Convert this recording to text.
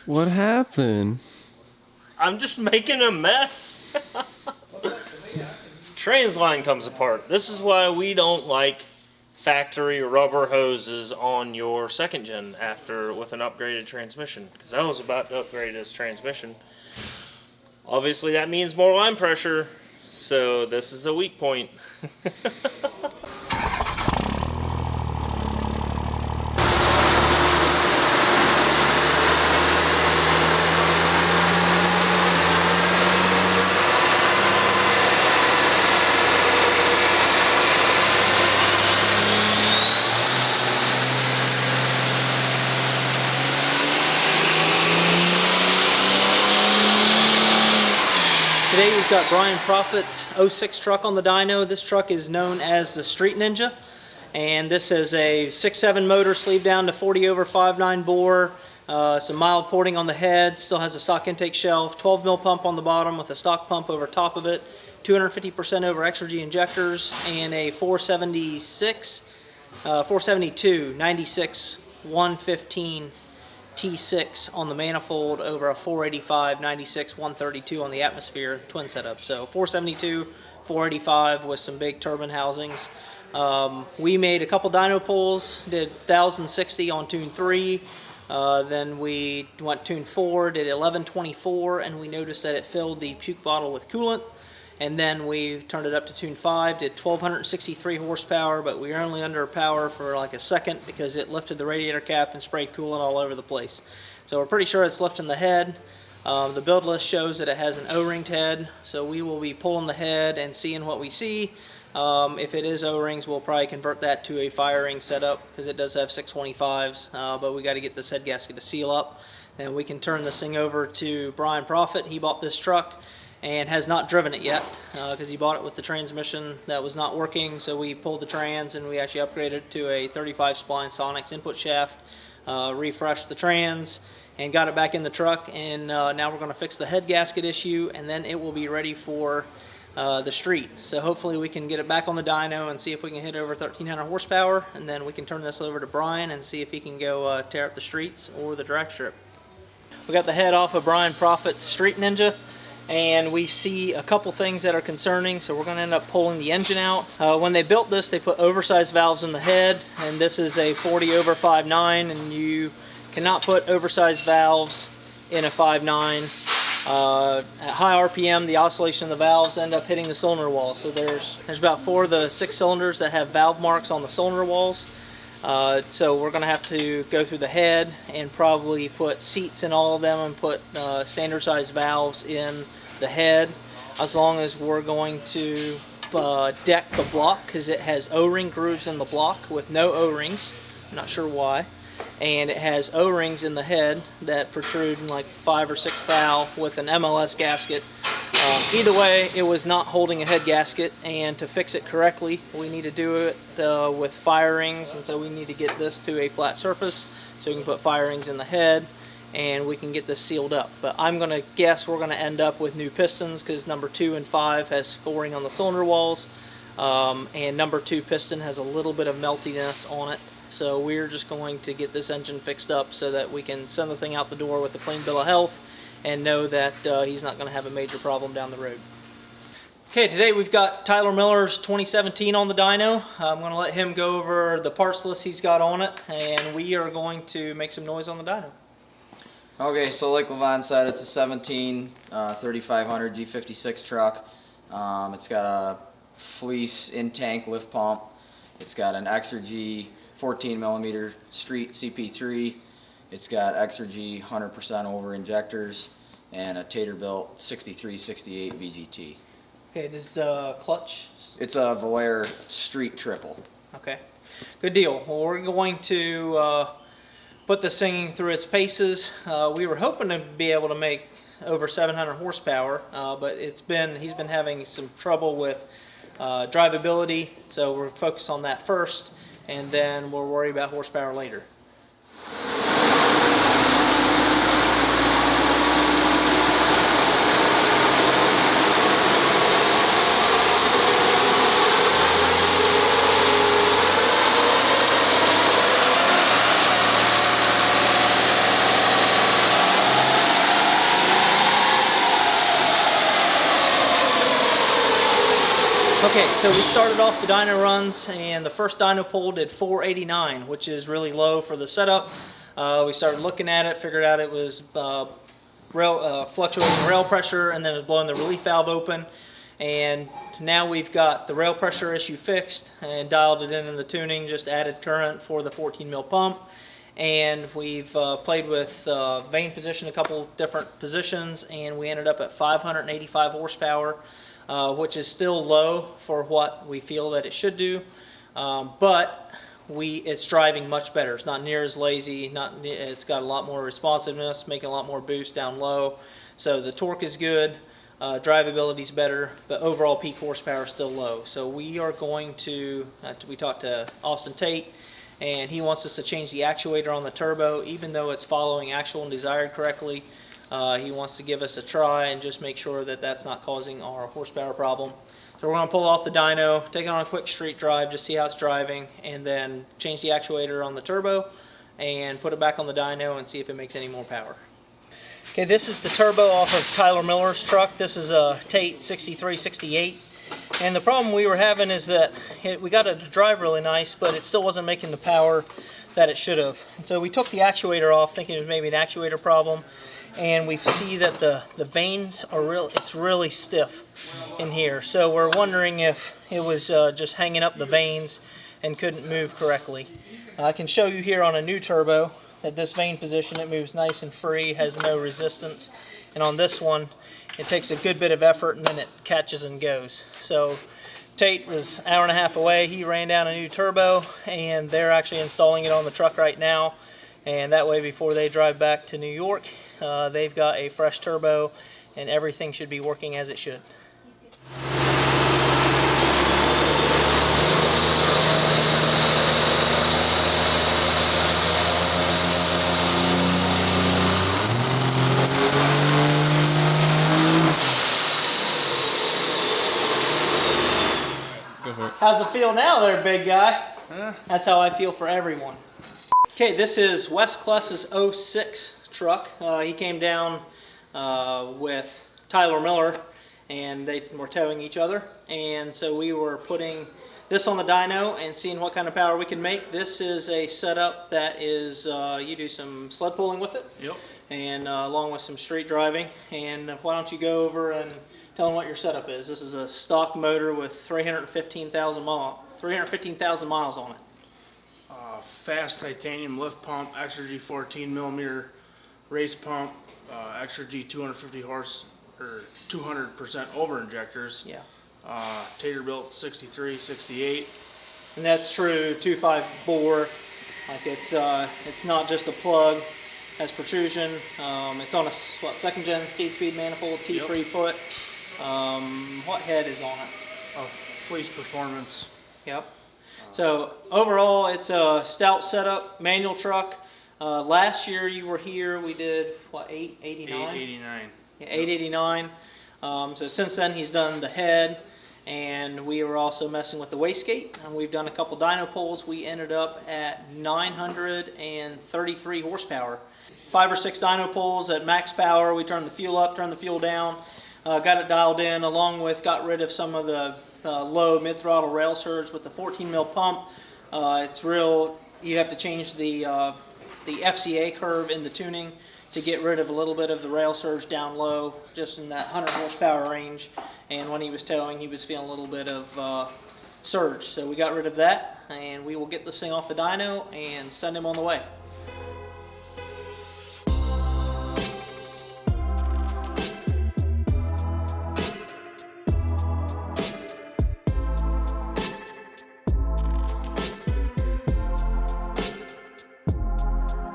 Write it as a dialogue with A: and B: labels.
A: What happened?
B: I'm just making a mess. Trans line comes apart. This is why we don't like factory rubber hoses on your second gen with an upgraded transmission, because I was about to upgrade this transmission. Obviously that means more line pressure, so this is a weak point.
C: Today we've got Brian Proffitt's 06 truck on the dyno. This truck is known as the Street Ninja, and this is a 6.7 motor, sleeve down to 40 over 5.9 bore, some mild porting on the head, still has a stock intake shelf, 12 mil pump on the bottom with a stock pump over top of it, 250% over extra G injectors, and a 472 96 115 T6 on the manifold over a 485 96 132 on the atmosphere twin setup. So 472, 485 with some big turbine housings. We made a couple dyno pulls, did 1060 on tune 3, then we went tune 4, did 1124, and we noticed that it filled the puke bottle with coolant. And then we turned it up to tune 5, did 1263 horsepower, but we were only under power for like a second because it lifted the radiator cap and sprayed coolant all over the place. So we're pretty sure it's lifting the head. The build list shows that it has an O-ringed head, so we will be pulling the head and seeing what we see. If it is O-rings, we'll probably convert that to a fire ring setup because it does have 625s, but we got to get this head gasket to seal up. And we can turn this thing over to Brian Proffitt. He bought this truck and has not driven it yet because he bought it with the transmission that was not working. So we pulled the trans and we actually upgraded it to a 35 spline Sonics input shaft, refreshed the trans, and got it back in the truck. And now we're going to fix the head gasket issue, and then it will be ready for the street. So hopefully we can get it back on the dyno and see if we can hit over 1300 horsepower, and then we can turn this over to Brian and see if he can go tear up the streets or the drag strip. We got the head off of Brian Proffitt's Street Ninja, and we see a couple things that are concerning, so we're going to end up pulling the engine out. When they built this, they put oversized valves in the head, and this is a 40 over 5.9, and you cannot put oversized valves in a 5.9. At high RPM, the oscillation of the valves end up hitting the cylinder walls. So there's about 4 of the 6 cylinders that have valve marks on the cylinder walls. So we're going to have to go through the head and probably put seats in all of them and put standard size valves in the head, as long as we're going to deck the block because it has O-ring grooves in the block with no O-rings. I'm not sure why. And it has O-rings in the head that protrude in like 5 or 6 thou with an MLS gasket. Either way, it was not holding a head gasket, and to fix it correctly, we need to do it with fire rings, and so we need to get this to a flat surface so we can put fire rings in the head and we can get this sealed up. But I'm going to guess we're going to end up with new pistons because number 2 and 5 has scoring on the cylinder walls, and number 2 piston has a little bit of meltiness on it. So we're just going to get this engine fixed up so that we can send the thing out the door with a clean bill of health and know that he's not going to have a major problem down the road. Okay, today we've got Tyler Miller's 2017 on the dyno. I'm going to let him go over the parts list he's got on it, and we are going to make some noise on the dyno.
D: Okay, so like Levon said, it's a 17 3500 G56 truck. It's got a fleece in-tank lift pump. It's got an Exergy 14mm street CP3. It's got Exergy 100% over injectors and a Taterbilt 6368 VGT.
C: Okay, this clutch?
D: It's a Valair street triple.
C: Okay, good deal. Well, we're going to put this thing through its paces. We were hoping to be able to make over 700 horsepower, but he's been having some trouble with drivability, so we're focused on that first, and then we'll worry about horsepower later. Okay, so we started off the dyno runs, and the first dyno pull did 489, which is really low for the setup. We started looking at it, figured out it was fluctuating rail pressure, and then it was blowing the relief valve open. And now we've got the rail pressure issue fixed and dialed it in the tuning, just added current for the 14 mil pump. And we've played with vane position, a couple different positions, and we ended up at 585 horsepower, which is still low for what we feel that it should do. But it's driving much better. It's not near as lazy. It's got a lot more responsiveness, making a lot more boost down low. So the torque is good, drivability is better, but overall peak horsepower is still low. So we are going to, we talked to Austin Tate, and he wants us to change the actuator on the turbo, even though it's following actual and desired correctly. He wants to give us a try and just make sure that that's not causing our horsepower problem. So we're going to pull off the dyno, take it on a quick street drive, just see how it's driving, and then change the actuator on the turbo and put it back on the dyno and see if it makes any more power. Okay, this is the turbo off of Tyler Miller's truck. This is a Tate 6368. And the problem we were having is that we got it to drive really nice, but it still wasn't making the power that it should have. And so we took the actuator off, thinking it was maybe an actuator problem, and we see that the vanes are it's really stiff in here. So we're wondering if it was just hanging up the vanes and couldn't move correctly. I can show you here on a new turbo that this vane position, it moves nice and free, has no resistance. And on this one, it takes a good bit of effort and then it catches and goes. So Tate was an hour and a half away. He ran down a new turbo, and they're actually installing it on the truck right now. And that way, before they drive back to New York, they've got a fresh turbo and everything should be working as it should. How's it feel now there, big guy? That's how I feel for everyone. Okay, this is Wes Kless's 06 truck. He came down with Tyler Miller, and they were towing each other. And so we were putting this on the dyno and seeing what kind of power we can make. This is a setup that is, you do some sled pulling with it. Yep. And along with some street driving. And why don't you go over and tell them what your setup is. This is a stock motor with 315,000 miles on it.
A: Fast titanium lift pump, Exergy 14mm race pump, Exergy 250 horse or 200% over injectors.
C: Yeah.
A: Taterbilt 63, 68.
C: And that's true 2.5 bore. Like it's not just a plug. Has protrusion. It's on a second gen skate speed manifold, T3
A: Yep.
C: foot. What head is on it?
A: Fleece Performance.
C: Yep. So overall, it's a stout setup, manual truck. Last year you were here, we did what, 889?
A: 889.
C: Yeah, 889. So since then he's done the head, and we were also messing with the wastegate, and we've done a couple dyno pulls. We ended up at 933 horsepower. 5 or 6 dyno pulls at max power. We turned the fuel up, turned the fuel down, got it dialed in, along with got rid of some of the low mid-throttle rail surge with the 14 mil pump. It's real, you have to change the FCA curve in the tuning to get rid of a little bit of the rail surge down low, just in that 100 horsepower range. And when he was towing, he was feeling a little bit of surge. So we got rid of that, and we will get this thing off the dyno and send him on the way.